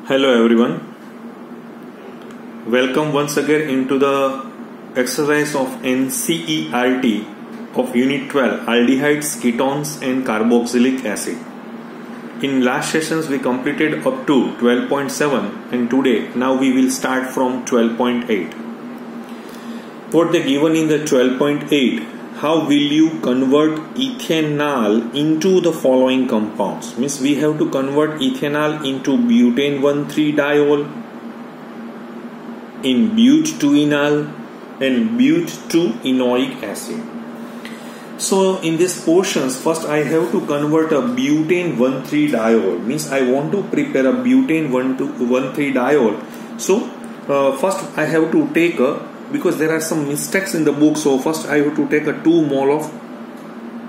Hello everyone, welcome once again into the exercise of NCERT of Unit 12 Aldehydes, Ketones and Carboxylic Acid. In last sessions we completed up to 12.7 and today now we will start from 12.8. What they given in the 12.8, how will you convert ethanol into the following compounds? Means we have to convert ethanol into butane 1,3-diol, in but2-enol and but2-enoic acid. So in these portions, first I have to convert a butane 1,3-diol. Means I want to prepare a butane 1,3-diol. So first I have to take because there are some mistakes in the book, so first I have to take a 2 mole of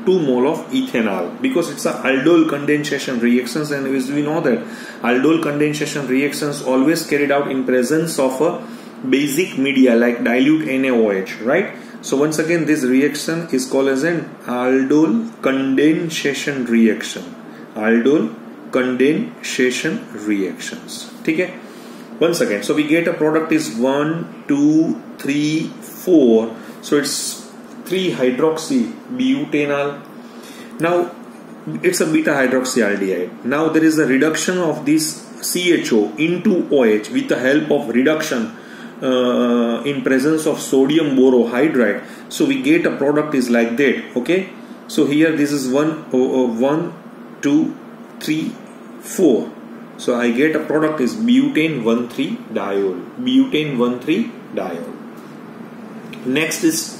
ethanol, because it's a aldol condensation reactions, and as we know that aldol condensation reactions always carried out in presence of a basic media like dilute NaOH, right? So once again this reaction is called as an aldol condensation reaction. Aldol condensation reactions. Okay? Once again, so we get a product is 1, 2, 3, 4. So it's 3-hydroxy butanol. Now it's a beta hydroxyaldehyde. Now there is a reduction of this CHO into OH with the help of reduction in presence of sodium borohydride. So we get a product is like that. Okay. So here this is 1, 2, 3, 4. So I get a product is butane 1,3-diol. Butane 1,3-diol. Next is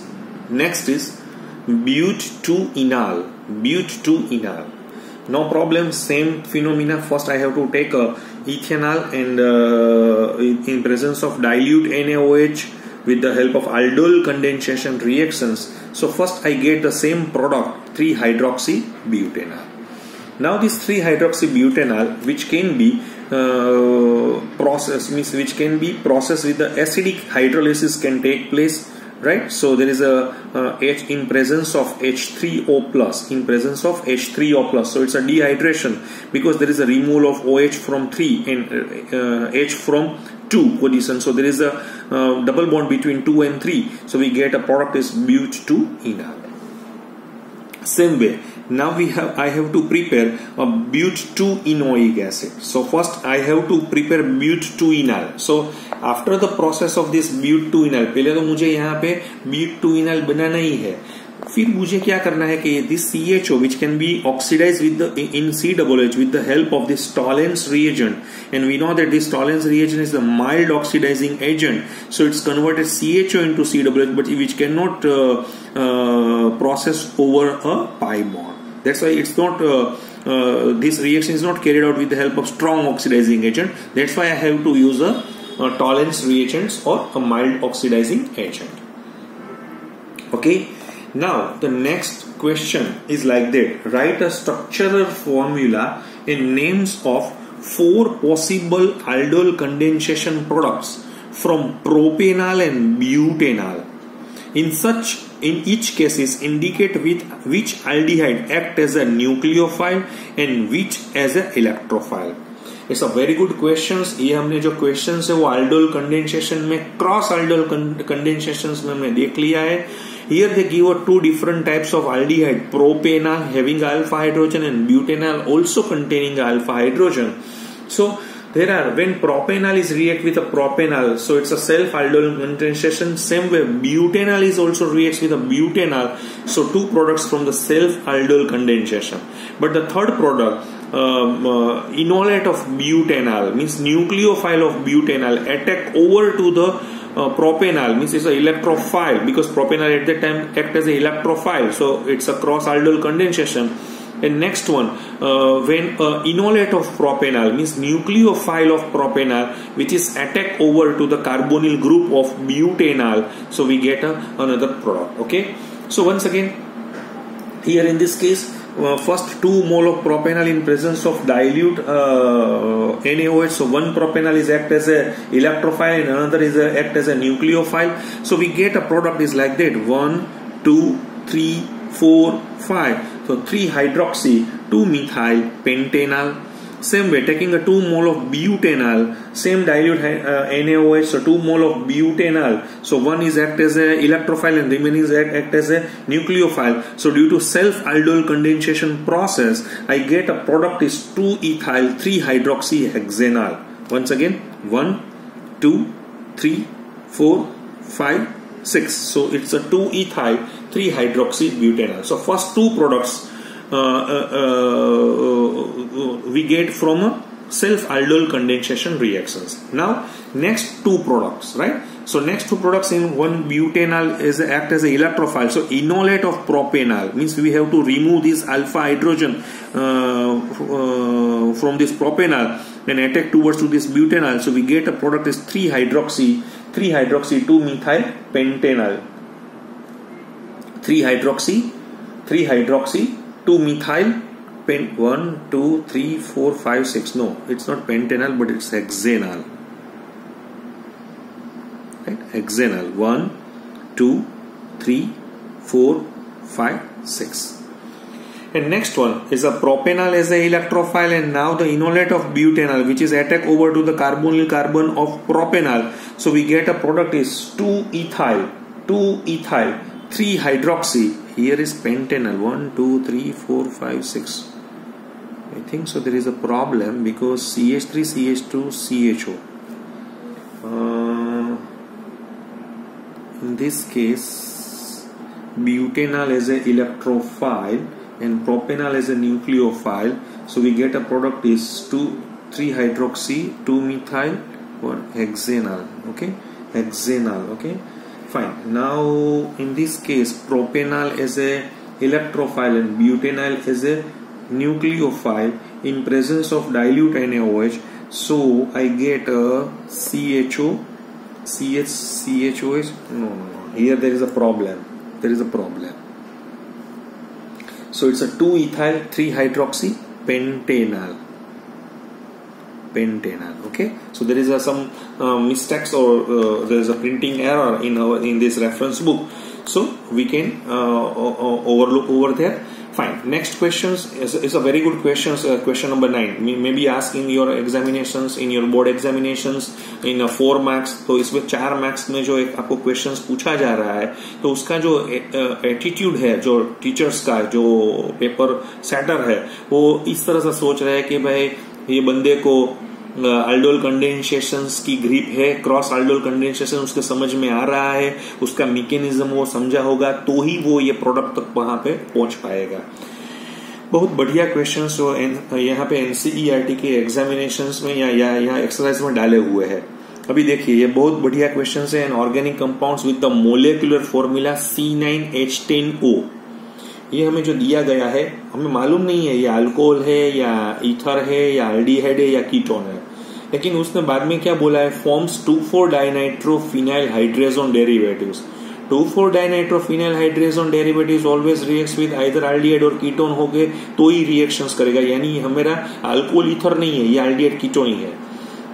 but2-enol. But2-enol. No problem. Same phenomena. First I have to take a ethanol and in presence of dilute NaOH with the help of aldol condensation reactions. So first I get the same product 3-hydroxy butanol. Now this 3-hydroxybutanol, which can be processed with the acidic hydrolysis can take place, right? So there is a H in presence of H3O plus, so it's a dehydration because there is a removal of OH from 3 and H from 2 position. So there is a double bond between 2 and 3. So we get a product is but2-enol. Same way, now I have to prepare a but2-enoic acid. So first I have to prepare but2-enol. So after the process of this but2-enol, पहले तो मुझे यहाँ पे but2-enol बनाना ही है. फिर मुझे क्या करना है कि this CHO which can be oxidized with the in COOH with the help of this Tollens reagent, and we know that this Tollens reagent is a mild oxidizing agent, so it's converted CHO into COOH, but which cannot process over a pi bond. That's why it's not this reaction is not carried out with the help of strong oxidizing agent. That's why I have to use a Tollens reagents or a mild oxidizing agent. Okay. Now the next question is like that. Write a structural formula and names of 4 possible aldol condensation products from propanol and butanol. In each cases indicate with which aldehyde act as a nucleophile and which as a electrophile. It's a very good questions. ये हमने जो questions है वो aldol condensation में cross aldol condensations में हमने देख लिया है. Here they give 2 different types of aldehyde, propanol having alpha hydrogen and butanol also containing alpha hydrogen. So there are, when propanol is react with a propanol, so it's a self aldol condensation. Same way butanol is also reacts with a butanol, so 2 products from the self aldol condensation. But the third product, enolate of butanol, means nucleophile of butanol attack over to the propanol, means it's an electrophile because propanol at that time act as an electrophile, so it's a cross aldol condensation. And next one, when enolate of propanol means nucleophile of propanol which is attack over to the carbonyl group of butanol, so we get another product. Okay, so once again here in this case, first 2 mole of propanol in presence of dilute NaOH. So one propanol is act as a electrophile and another is act as a nucleophile. So we get a product is like that: 1, 2, 3, 4, 5. So 3-hydroxy 2-methyl pentanol. Same way, taking a 2 mole of butanal, same dilute NaOH, so 2 mole of butanal. So one is act as a electrophile and remaining is act as a nucleophile. So due to self-aldol condensation process, I get a product is 2-ethyl 3-hydroxyhexanal. Once again, 1, 2, 3, 4, 5, 6. So it's a 2-ethyl 3-hydroxybutanal. So first two products we get from a self-aldol condensation reactions. Now next two products, right? So next two products, in one butanal is act as a electrophile. So enolate of propanal means we have to remove this alpha hydrogen from this propanal and attack towards to this butanal. So we get a product is 3-hydroxy 2-methyl pentanal. 3-hydroxy 2-methyl 1, 2, 3, 4, 5, 6. No, it's not pentanal, but it's hexanal. Right? Hexanal. 1, 2, 3, 4, 5, 6. And next one is a propanal as a electrophile, and now the enolate of butanal, which is attack over to the carbonyl carbon of propanal. So we get a product is 2-ethyl 3-hydroxy. Here is pentanal. 1, 2, 3, 4, 5, 6. I think so there is a problem because CH3, CH2, CHO. In this case, butanal is a electrophile and propanal is a nucleophile. So we get a product is 3-hydroxy 2-methyl or hexanal. Okay, hexanal. Okay, fine. Now in this case, propanal is a electrophile and butanal is a nucleophile in presence of dilute NaOH. So I get a CHOH. No. Here there is a problem. So it's a 2-ethyl 3-hydroxy pentanal. Okay, so there is some mistakes or there is a printing error in this reference book, so we can overlook over there. Fine. Next questions is a very good questions. Question number 9 may be asked in your examinations, in your board examinations in 4 marks. तो इसमें 4 marks में जो एक आपको questions पूछा जा रहा है, तो उसका जो एटीट्यूड है जो टीचर्स का, जो पेपर सेटर है, वो इस तरह से सोच रहे हैं कि भाई ये बंदे को aldol कंडेंसेशंस की ग्रिप है, क्रॉस aldol कंडेंसेशन उसके समझ में आ रहा है, उसका मैकेनिज्म वो समझा होगा, तो ही वो ये प्रोडक्ट तक वहां पे पहुंच पाएगा. बहुत बढ़िया क्वेश्चंस जो यहाँ पे एनसीईआरटी के एग्जामिनेशंस में या यहाँ एक्सरसाइज में डाले हुए हैं. अभी देखिए ये बहुत बढ़िया क्वेश्चंस है. An organic compounds with the molecular formula C9H10O. ये हमें जो दिया गया है हमें मालूम नहीं है ये अल्कोहल है या ईथर है या एल्डिहाइड है या कीटोन है, लेकिन उसने बाद में क्या बोला है, forms two four dinitrophenyl hydrazone derivatives. Two four dinitrophenyl hydrazone derivatives always reacts with either aldehyde और कीटोन हो गए तो ही रिएक्शंस करेगा, यानी हमारा अल्कोहल ईथर नहीं है, ये एल्डिहाइड कीटोन ही है.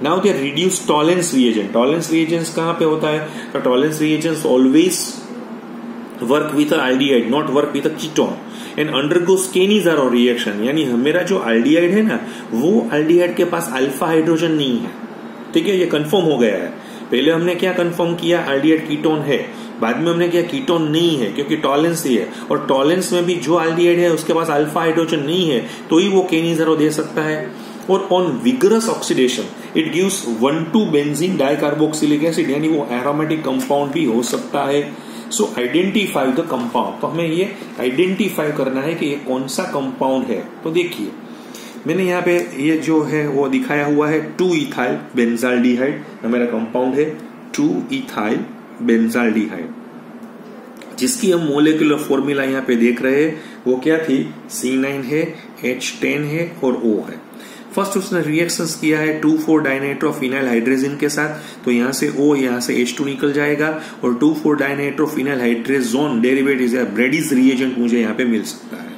Now they reduce Tollens reagent. Tollens reagents कहां पे होता है, तो Tollens reagents always work with aldehyde, not work with ketone and undergoes Cannizzaro reaction. यानी हमारा जो aldehyde है ना, वो aldehyde के पास अल्फा हाइड्रोजन नहीं है. ठीक है, ये कंफर्म हो गया है. पहले हमने क्या कंफर्म किया, aldehyde कीटोन है, बाद में हमने किया कीटोन नहीं है क्योंकि टॉलेंस ही है, और टॉलेंस में भी जो aldehyde है उसके पास अल्फा हाइड्रोजन नहीं है तो ही वो केनी-ज़ारो दे सकता है. और on vigorous oxidation it gives one two benzene dicarboxylic acid, यानी वो एरोमेटिक कंपाउंड भी हो सकता है. So identify the compound. तो हमें ये आइडेंटिफाई करना है कि ये कौन सा कंपाउंड है. तो देखिए मैंने यहाँ पे ये जो है वो दिखाया हुआ है 2-ethyl बेंजाल्डिहाइड. मेरा कंपाउंड है 2-ethyl बेंजाल्डिहाइड, जिसकी हम मोलेकुलर फॉर्मूला यहाँ पे देख रहे हैं. वो क्या थी, C9 है, H10 है और O है. फर्स्ट उसने रिएक्शंस किया है 2,4-डाइनाइट्रोफिनाइल हाइड्रेजिन के साथ, तो यहाँ से O, यहाँ से H2 निकल जाएगा और 2,4-डाइनाइट्रोफिनाइल हाइड्रेजोन डेरिवेटिव या ब्रेडिस रिएजेंट मुझे यहाँ पे मिल सकता है.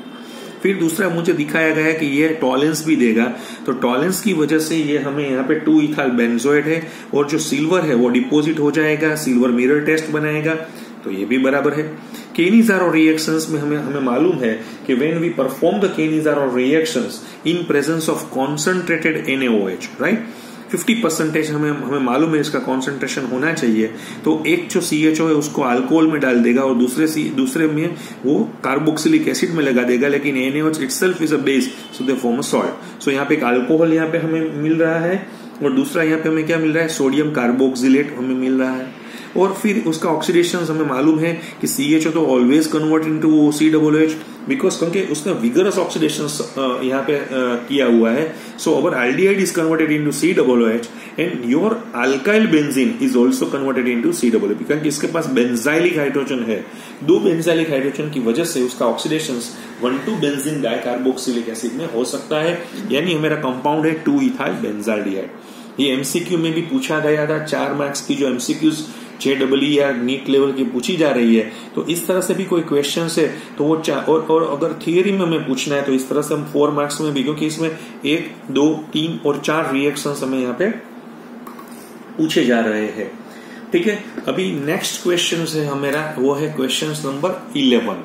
फिर दूसरा मुझे दिखाया गया है कि ये टॉलेंस भी देगा, तो टॉलेंस की वजह से ये हमें यहाँ पे 2-ethyl बेंजोएट है और जो सिल्वर है वो डिपोजिट हो जाएगा, सिल्वर मिरर टेस्ट बनाएगा, तो ये भी बराबर है. केनिज़ारो रिएक्शंस में हमें मालूम है कि when we perform the Cannizzaro reactions in presence of concentrated NaOH, right, 50% हमें मालूम है इसका कॉन्सेंट्रेशन होना चाहिए। तो एक जो CHO है उसको अल्कोहल में डाल देगा और दूसरे में वो कार्बोक्सिलिक एसिड में लगा देगा, लेकिन NaOH itself is a base, so they form a salt. So यहाँ पे एक अल्कोहल यहाँ पे हमें मिल रहा है और दूसरा यहाँ पे हमें क्या मिल रहा है, सोडियम कार्बोक्सिलेट हमें मिल रहा है। और फिर उसका ऑक्सीडेशन हमें मालूम है कि CHO तो always convert into COOH because क्योंकि उसने विगरस ऑक्सीडेशन यहाँ पे किया हुआ है। So our aldehyde is converted into COOH and your alkyl benzene is also converted into COOH, क्योंकि इसके पास बेंजाइलिक हाइड्रोजन है। 2 बेंजाइलिक हाइड्रोजन की वजह से उसका ऑक्सीडेशन 1,2 बेंजीन डाइकार्बोक्सिलिक एसिड में हो सकता है, यानी मेरा कंपाउंड है 2-इथाइल बेंजाल्डिहाइड। ये MCQ में भी पूछा गया था, 4 मार्क्स की जो MCQs JEE या नीट लेवल की पूछी जा रही है। तो इस तरह से भी कोई क्वेश्चन है तो वो और अगर थियरी में हमें पूछना है तो इस तरह से हम 4 मार्क्स में भी, क्योंकि इसमें 1, 2, 3 और 4 रिएक्शंस हमें यहाँ पे पूछे जा रहे हैं। ठीक है, अभी नेक्स्ट क्वेश्चन है हमारा, वो है क्वेश्चन नंबर 11।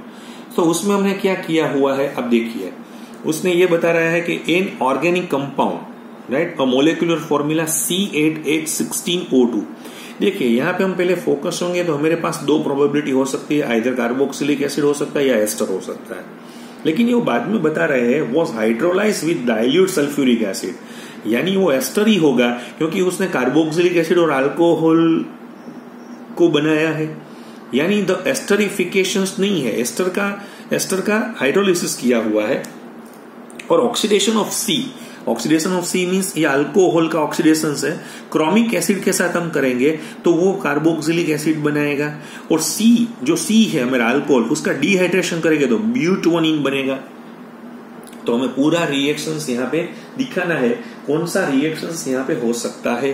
तो उसमें हमने क्या किया हुआ है, अब देखिए उसने ये बता रहा है कि an organic compound, right, a molecular formula C8H16O2। देखिए यहाँ पे हम पहले फोकस होंगे तो हमारे पास 2 प्रोबेबिलिटी हो सकती है, आइदर कार्बोक्सिलिक एसिड हो सकता है या एस्टर हो सकता है। लेकिन ये बाद में बता रहे हैं was hydrolysed with dilute sulphuric acid, यानी वो एस्टर ही होगा क्योंकि उसने कार्बोक्सिलिक एसिड और अल्कोहल को बनाया है, यानी द एस्टरिफिकेशन नहीं है, एस्टर का हाइड्रोलिसिस किया हुआ है। और ऑक्सीडेशन ऑफ सी मीन्स ये अल्कोहल का ऑक्सीडेशन है, क्रोमिक एसिड के साथ हम करेंगे तो वो कार्बोक्सिलिक एसिड बनाएगा। और जो सी है मेरा अल्कोहल, उसका डिहाइड्रेशन करेंगे तो ब्यूटोनिन बनेगा। तो हमें पूरा रिएक्शंस यहाँ पे दिखाना है, कौन सा रिएक्शंस यहाँ पे हो सकता है।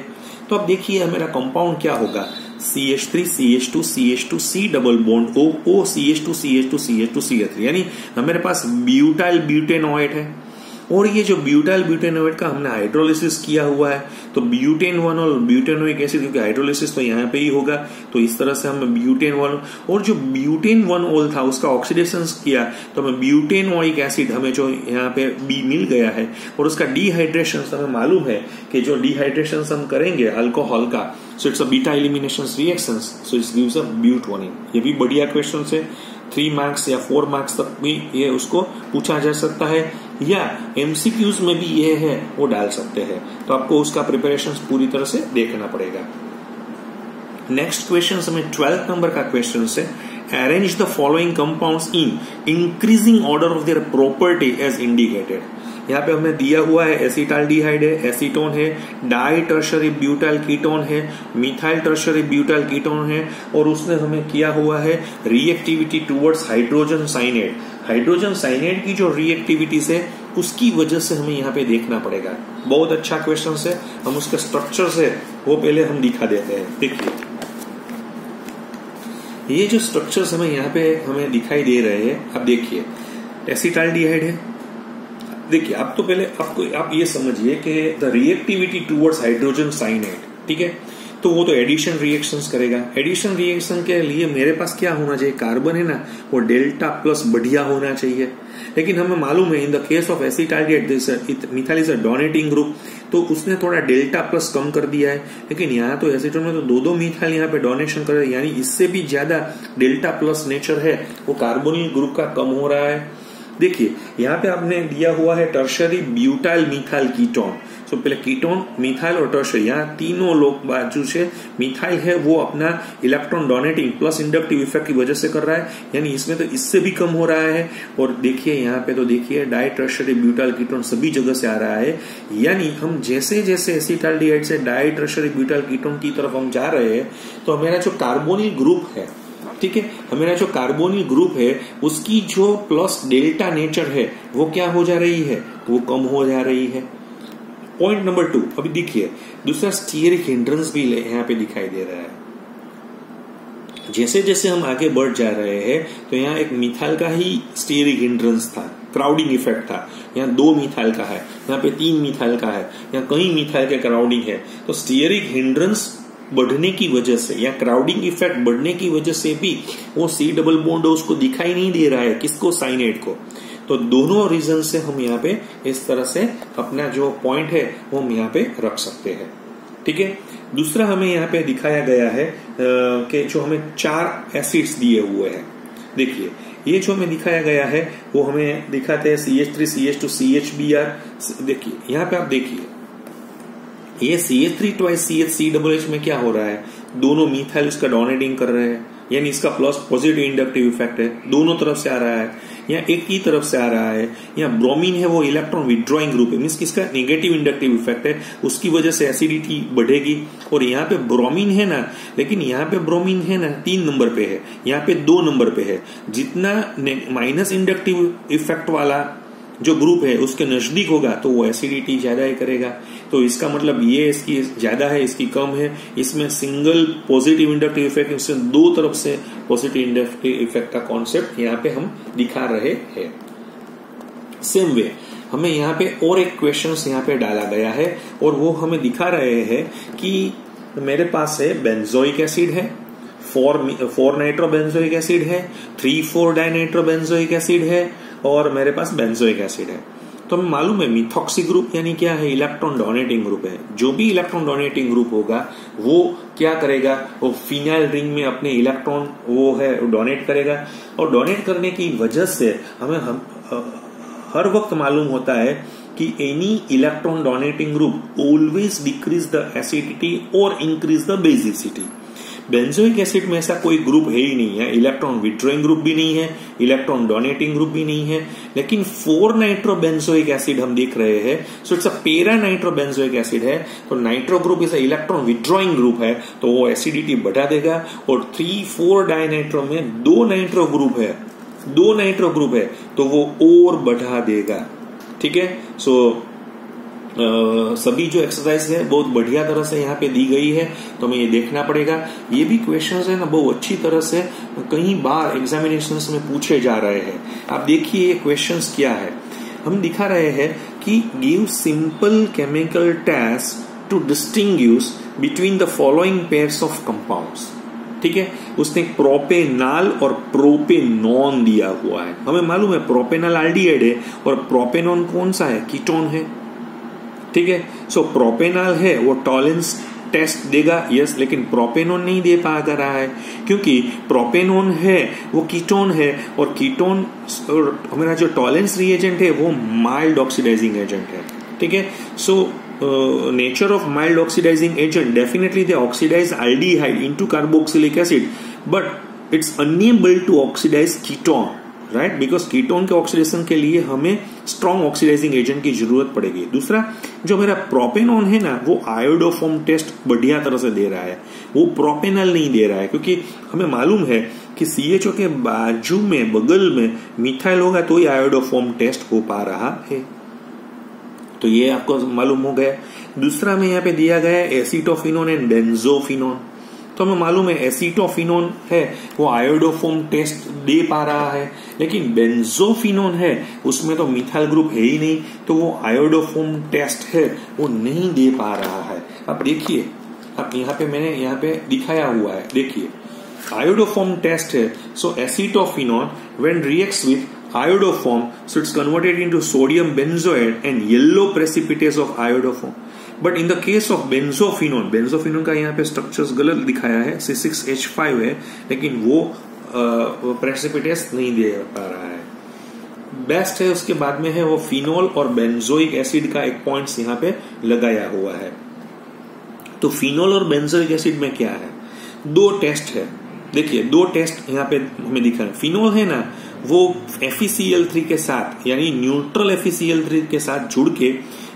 तो अब देखिए मेरा कंपाउंड क्या होगा, CH3 CH2 CH2 C double bond O CH2 CH2 CH2 CH3, यानी हमारे पास ब्यूटाइल ब्यूटेनोएट है। और ये जो ब्यूटाइल ब्यूटेनोएट का हमने हाइड्रोलिसिस किया हुआ है, तो ब्यूटेन 1 और ब्यूटेनोइक एसिड, क्योंकि हाइड्रोलिसिस तो यहाँ पे ही होगा, तो इस तरह से हमें ब्यूटेन 1 और जो ब्यूटेन 1 ऑल था उसका ऑक्सीडेशन किया तो हमें ब्यूटेनोइक एसिड हमें जो यहाँ पे B मिल गया है। और उसका डिहाइड्रेशन हमें मालूम है कि जो डिहाइड्रेशन हम करेंगे अल्कोहल का, so it's a beta elimination reaction, so it gives a butanone. ये भी बढ़िया क्वेश्चन है, 3 मार्क्स या 4 मार्क्स तक भी ये उसको पूछा जा सकता है, या MCQs में भी ये है वो डाल सकते हैं। तो आपको उसका प्रिपरेशन पूरी तरह से देखना पड़ेगा। नेक्स्ट क्वेश्चन हमें 12th नंबर का क्वेश्चन है, arrange the following compounds in increasing order of their property as indicated. यहाँ पे हमें दिया हुआ है एसिटाल्डिहाइड है, एसीटोन है, डाई टर्शरी ब्यूटाइल कीटोन है, मिथाइल टर्शरी ब्यूटाइल कीटोन है, और उसने हमें किया हुआ है reactivity towards hydrogen cyanate. Hydrogen cyanate की जो रिएक्टिविटी है उसकी वजह से हमें यहाँ पे देखना पड़ेगा। बहुत अच्छा क्वेश्चन है, हम उसके स्ट्रक्चर से वो पहले हम दिखा देते हैं। देखिए ये जो स्ट्रक्चर्स हमें यहाँ पे हमें दिखाई दे रहे हैं, अब देखिए एसिटाल्डिहाइड है। देखिए अब तो पहले आप ये समझिए कि the reactivity towards hydrogen cyanate, ठीक है, तो वो तो एडिशन रिएक्शंस करेगा। एडिशन रिएक्शन के लिए मेरे पास क्या होना चाहिए, कार्बन है ना, वो डेल्टा प्लस बढ़िया होना चाहिए। लेकिन हमें मालूम है in the case of acetaldehyde methyl is a donating group, तो उसने थोड़ा डेल्टा प्लस कम कर दिया है। लेकिन यहाँ तो एसीटोन में तो 2 मिथाइल यहाँ पे डोनेशन कर रहे हैं, यानी इससे भी ज्यादा डेल्टा प्लस नेचर है, वो कार्बोनिल ग्रुप का कम हो रहा है। देखिए यहाँ पे आपने दिया हुआ है टर्शरी ब्यूटाइल मिथाइल कीटोन। सो पहले कीटोन, मिथाइल और टर्शरी, यहाँ तीनों लोग बाजू से मिथाइल है वो अपना electron donating plus inductive effect की वजह से कर रहा है, यानी इसमें तो इससे भी कम हो रहा है। और देखिए यहाँ पे तो देखिए डाई टर्शरी ब्यूटाइल कीटोन सभी जगह से आ रहा है, यानी हम जैसे जैसे एसिटाल्डिहाइड से डाई टर्शरी ब्यूटाइल कीटोन की तरफ हम जा रहे हैं तो हमारा जो कार्बोनिल ग्रुप है, ठीक है, हमारा जो कार्बोनिल ग्रुप है उसकी जो प्लस डेल्टा नेचर है वो क्या हो जा रही है, वो कम हो जा रही है। पॉइंट नंबर 2, अभी देखिए दूसरा स्टीयरिक हिंड्रेंस भी यहाँ पे दिखाई दे रहा है। जैसे जैसे हम आगे बढ़ जा रहे हैं तो यहाँ एक मिथाइल का ही स्टीयरिक हिंड्रेंस था, क्राउडिंग इफेक्ट था। यहाँ 2 मिथाइल का है, यहाँ पे 3 मिथाइल का है, यहाँ कई मिथाइल के क्राउडिंग है। तो स्टीयरिक हिंड्रेंस बढ़ने की वजह से या क्राउडिंग इफेक्ट बढ़ने की वजह से भी वो C डबल बॉन्ड उसको दिखाई नहीं दे रहा है, किसको, साइनाइड को। तो दोनों रीजन से हम यहाँ पे इस तरह से अपना जो पॉइंट है वो हम यहाँ पे रख सकते हैं। ठीक है। दूसरा हमें यहाँ पे दिखाया गया है कि जो हमें 4 एसिड्स दिए हुए हैं। देखिए ये जो हमें दिखाया गया है वो हमें दिखाते हैं CH3, CH2, CHBr। देखिए यहाँ पे आप देखिए ये CH3 ट्वाइस CH CH में क्या हो रहा है, दोनों मिथाइल इसका डोनेटिंग कर रहे हैं, यानी इसका प्लस पॉजिटिव इंडक्टिव इफेक्ट है, दोनों तरफ से आ रहा है। यहाँ एक ही तरफ से आ रहा है, यहाँ ब्रोमीन है वो इलेक्ट्रॉन विड्रॉइंग ग्रुप है, मीन्स किसका नेगेटिव इंडक्टिव इफेक्ट है, उसकी वजह से एसिडिटी बढ़ेगी। और यहाँ पे ब्रोमीन है ना, लेकिन यहाँ पे ब्रोमीन है ना 3 नंबर पे है, यहाँ पे 2 नंबर पे है। जितना माइनस इंडक्टिव इफेक्ट वाला जो ग्रुप है उसके नजदीक होगा तो वो एसिडिटी ज्यादा ही करेगा। तो इसका मतलब ये इसकी ज्यादा है, इसकी कम है। इसमें सिंगल पॉजिटिव इंडक्टिव इफेक्ट, इसमें 2 तरफ से पॉजिटिव इंडक्टिव इफेक्ट का कॉन्सेप्ट यहाँ पे हम दिखा रहे हैं। सेम वे हमें यहाँ पे और एक क्वेश्चन यहाँ पे डाला गया है और वो हमें दिखा रहे हैं कि मेरे पास है बेंजोइक एसिड है, 4 नाइट्रोबेंजोइक एसिड है, 3,4 डाइनाइट्रोबेंजोइक एसिड है और मेरे पास बेंजोइक एसिड है। तो हमें मालूम है मिथॉक्सी ग्रुप यानी क्या है, इलेक्ट्रॉन डोनेटिंग ग्रुप है। जो भी इलेक्ट्रॉन डोनेटिंग ग्रुप होगा वो क्या करेगा, वो फिनाइल रिंग में अपने इलेक्ट्रॉन वो है डोनेट करेगा। और डोनेट करने की वजह से हमें हर वक्त मालूम होता है कि any electron donating group always decrease the acidity और increase the basicity. Benzoic acid में ऐसा कोई ग्रुप है ही नहीं है, इलेक्ट्रॉन विड्रॉइंग ग्रुप भी नहीं है, इलेक्ट्रॉन डोनेटिंग ग्रुप भी नहीं है। लेकिन 4 नाइट्रोबेंजोइक एसिड हम देख रहे हैं, सो it's a para nitrobenzoic acid है। तो nitro group is a electron withdrawing group है, तो वो एसिडिटी बढ़ा देगा। और 3,4 डाइनाइट्रो में 2 नाइट्रो ग्रुप है, 2 नाइट्रो ग्रुप है, तो वो और बढ़ा देगा। ठीक है। सो सभी जो एक्सरसाइज है बहुत बढ़िया तरह से यहाँ पे दी गई है, तो हमें ये देखना पड़ेगा। ये भी क्वेश्चंस है ना बहुत अच्छी तरह से कई बार एग्जामिनेशंस में पूछे जा रहे हैं। आप देखिए ये क्वेश्चंस क्या है, हम दिखा रहे हैं कि give simple chemical test to distinguish between the following pairs of compounds. ठीक है। उसने प्रोपेनॉल और प्रोपेनॉन दिया हुआ है। हमें मालूम है प्रोपेनॉल एल्डिहाइड है और प्रोपेनॉन कौन सा है, कीटोन है। ठीक है। सो प्रोपेनॉल है वो टॉलेंस टेस्ट देगा, यस, लेकिन प्रोपेनॉन नहीं दे पा रहा है क्योंकि प्रोपेनॉन है वो कीटोन है और कीटोन हमारा जो टॉलेंस रिएजेंट है वो माइल्ड ऑक्सीडाइजिंग एजेंट है। ठीक है। So nature of mild oxidising agent, definitely they oxidise aldehyde into carboxylic acid, but it's unable to oxidise ketone, right, because ketone के ऑक्सीडेशन के लिए हमें स्ट्रॉन्ग ऑक्सीडाइजिंग एजेंट की जरूरत पड़ेगी। दूसरा जो मेरा प्रोपेनॉन है ना वो आयोडोफॉर्म टेस्ट बढ़िया तरह से दे रहा है, वो प्रोपेनॉल नहीं दे रहा है, क्योंकि हमें मालूम है कि CHO के बाजू में बगल में मिथाइल होगा तो ही आयोडोफॉर्म टेस्ट हो पा रहा है। तो ये आपको मालूम हो गया। दूसरा में यहाँ पे दिया गया है एसीटोफिनोन एंड बेंजोफिनोन। तो हमें मालूम है एसीटोफिनोन है वो आयोडोफॉर्म टेस्ट दे पा रहा है, लेकिन बेंजोफिनोन है उसमें तो मिथाइल ग्रुप है ही नहीं, तो वो आयोडोफॉर्म टेस्ट है वो नहीं दे पा रहा है। अब देखिए, अब यहाँ पे मैंने यहाँ पे दिखाया हुआ है, देखिए आयोडोफॉर्म टेस्ट है। So acetophenone when reacts with iodoform, so it's converted into sodium benzoate and yellow precipitates of iodoform. But in the case of benzophenone का यहाँ पे स्ट्रक्चर्स गलत दिखाया है, C6H5 है, लेकिन वो प्रेसिपिटेट्स नहीं दे पा रहा है। बेस्ट है उसके बाद में है वो फिनोल और बेंजोइक एसिड का एक पॉइंट्स यहाँ पे लगाया हुआ है। तो फिनोल और बेंजोइक एसिड में क्या है, 2 टेस्ट है। देखिए 2 टेस्ट यहाँ पे हमें दिखा है। फिनोल है ना वो FeCl3 के साथ यानी न्यूट्रल FeCl3 के साथ जुड़ के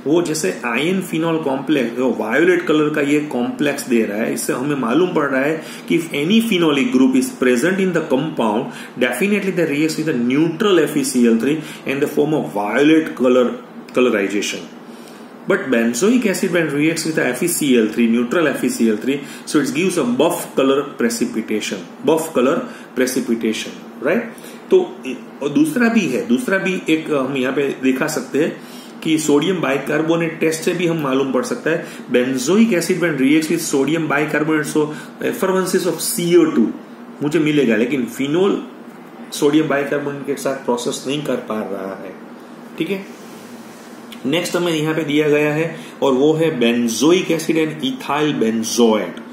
वो जैसे ion phenol complex violet colour का ये कॉम्प्लेक्स दे रहा है। इससे हमें मालूम पड़ रहा है कि if any phenolic group is present in the compound definitely the reacts with the neutral FeCl3 in the form of violet colourisation. But benzoic acid when reacts with the FeCl3, neutral FeCl3, so it gives a buff color precipitation, right? तो दूसरा भी है, दूसरा भी एक हम यहाँ पे दिखा सकते हैं कि सोडियम बाइकार्बोनेट टेस्ट से भी हम मालूम पड़ सकता है benzoic acid when reacts with sodium bicarbonate so effervescences of CO2 मुझे मिलेगा, लेकिन फिनोल सोडियम बाइकार्बोनेट के साथ प्रोसेस नहीं कर पा रहा है। ठीक है, नेक्स्ट हमें यहां पे दिया गया है और वो है benzoic acid and ethyl benzoate.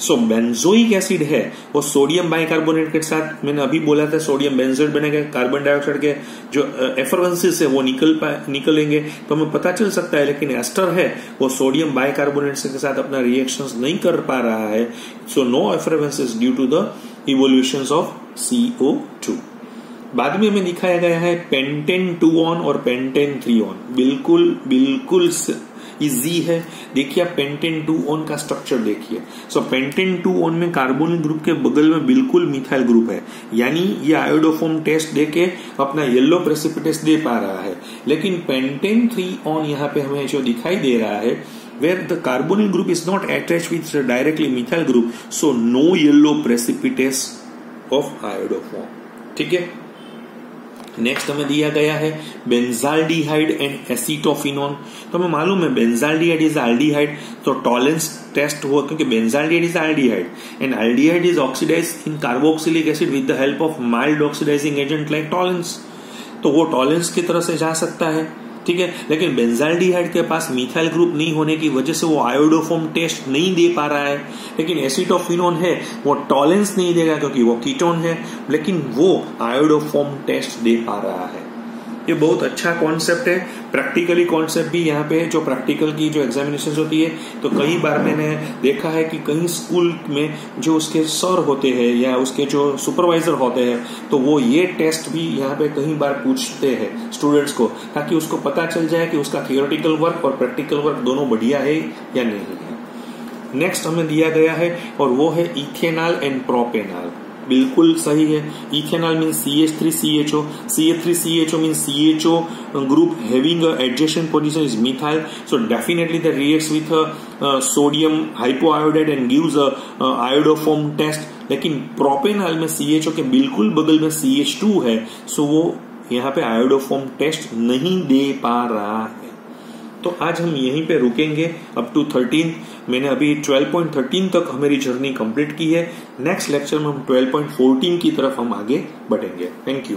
So benzoic acid है वो सोडियम बाइकार्बोनेट के साथ, मैंने अभी बोला था सोडियम बेंजोएट बनेगा, कार्बन डाइऑक्साइड के जो एफरवेंसेस है वो निकलेंगे तो हमें पता चल सकता है, लेकिन एस्टर है वो सोडियम बाइकार्बोनेट के साथ अपना रिएक्शंस नहीं कर पा रहा है। So no effervescences due to the evolutions of CO2। बाद में हमें दिखाया गया है पेंटेन 2 ऑन और पेंटेन 3 ऑन, बिल्कुल इजी है। देखिए आप पेंटेन 2 ऑन का स्ट्रक्चर देखिए। सो पेंटेन 2 ऑन में कार्बोनिल ग्रुप के बगल में बिल्कुल मिथाइल ग्रुप है, यानी ये आयोडोफॉर्म टेस्ट देके अपना येलो प्रेसिपिटेस दे पा रहा है। लेकिन पेंटेन 3 ऑन यहाँ पे हमें जो दिखाई दे रहा है where the carbonyl group is not attached with directly methyl group, so no yellow precipitates of iodoform। ठीक है, नेक्स्ट हमें दिया गया है बेंजाल्डिहाइड एंड एसीटोफिनोन। तो हमें मालूम है बेंजाल्डिहाइड इज एल्डिहाइड, तो टॉलेंस टेस्ट हुआ क्योंकि benzaldehyde is aldehyde and aldehyde is oxidised in carboxylic acid with the help of mild oxidising agent like Tollens, तो वो टॉलेंस की तरह से जा सकता है। ठीक है, लेकिन बेंजाल्डिहाइड के पास मिथाइल ग्रुप नहीं होने की वजह से वो आयोडोफॉर्म टेस्ट नहीं दे पा रहा है। लेकिन एसीटोफिनोन है वो टॉलेंस नहीं देगा क्योंकि वो कीटोन है, लेकिन वो आयोडोफॉर्म टेस्ट दे पा रहा है। ये बहुत अच्छा कॉन्सेप्ट है, प्रैक्टिकली कॉन्सेप्ट भी यहाँ पे जो प्रैक्टिकल की जो एग्जामिनेशन होती है तो कई बार मैंने देखा है कि कहीं स्कूल में जो उसके सर होते हैं या उसके जो सुपरवाइजर होते हैं तो वो ये टेस्ट भी यहाँ पे कई बार पूछते हैं स्टूडेंट्स को, ताकि उसको पता चल जाए कि उसका थियोरेटिकल वर्क और प्रैक्टिकल वर्क दोनों बढ़िया है या नहीं है। नेक्स्ट हमें दिया गया है और वो है इथेनॉल एंड प्रोपेनॉल। बिल्कुल सही है, ethanol means CH3CHO, CH3CHO means CHO group having a adjacent position is methyl, so definitely that reacts with sodium hypoiodide and gives a iodoform test। लेकिन प्रोपेनॉल में CHO के बिल्कुल बगल में CH2 है, सो वो यहाँ पे आयोडोफॉर्म टेस्ट नहीं दे पा रहा है। तो आज हम यहीं पे रुकेंगे अप टू 13। मैंने अभी 12.13 तक हमारी जर्नी कंप्लीट की है। नेक्स्ट लेक्चर में हम 12.14 की तरफ हम आगे बढ़ेंगे। Thank you.